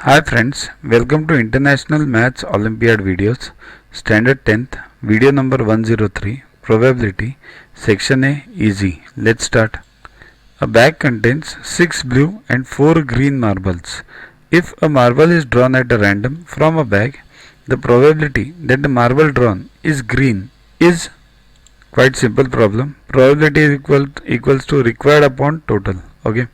Hi friends, welcome to International Maths Olympiad videos, Standard 10th, video number 103, Probability, Section A, Easy. Let's start. A bag contains 6 blue and 4 green marbles. If a marble is drawn at a random from a bag, the probability that the marble drawn is green is quite simple problem. Probability is equals to required upon total. Okay,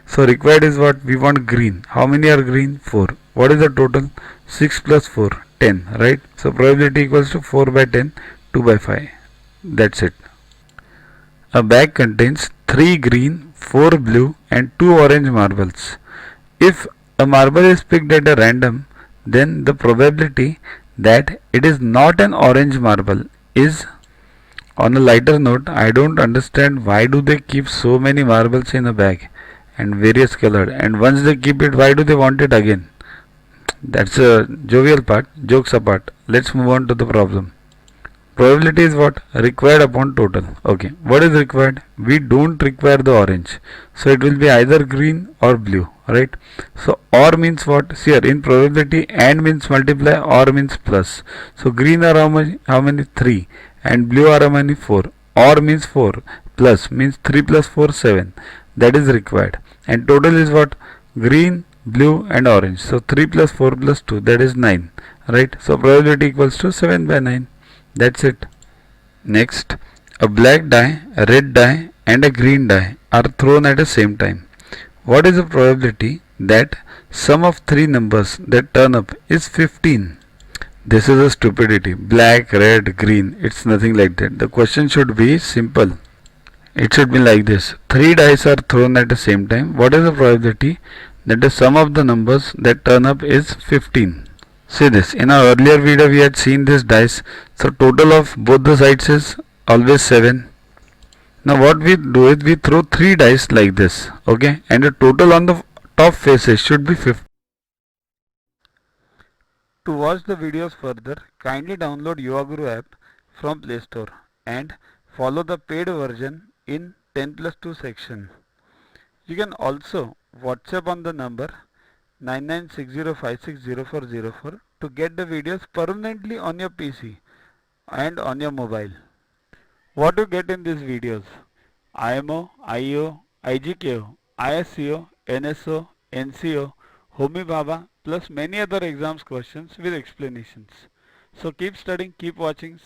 so required is what we want, green. How many are green? 4. What is the total? 6 plus 4, 10, right? So probability equals to 4 by 10, 2 by 5. That's it. A bag contains 3 green, 4 blue and 2 orange marbles. If a marble is picked at a random, then the probability that it is not an orange marble is. On a lighter note, I don't understand why do they keep so many marbles in a bag and various colored, and once they keep it, why do they want it again? That's a jovial part. Jokes apart, let's move on to the problem. Probability is what? Required upon total. Okay, what is required? We don't require the orange, so it will be either green or blue, right? So or means what? See here, in probability and means multiply, or means plus. So green are how many? 3, and blue are how many? 4. Or means 4, plus means 3 plus 4, 7. That is required. And total is what? Green, blue and orange. So 3 plus 4 plus 2, that is 9, right? So probability equals to 7 by 9. That's it. Next, a black die, a red die and a green die are thrown at the same time. What is the probability that sum of 3 numbers that turn up is 15? This is a stupidity. Black, red, green. It's nothing like that. The question should be simple. It should be like this. 3 dice are thrown at the same time. What is the probability that the sum of the numbers that turn up is 15? See this. In our earlier video we had seen this dice. So total of both the sides is always 7. Now what we do is we throw 3 dice like this. Okay. And the total on the top faces should be 15. To watch the videos further, kindly download Yuvaguru app from Play Store and follow the paid version in 10 plus 2 section. You can also WhatsApp on the number 9960560404 to get the videos permanently on your PC and on your mobile. What you get in these videos? IMO, IO, IGKO, ISCO, NSO, NCO, Homi Bhabha plus many other exams questions with explanations. So keep studying, keep watching.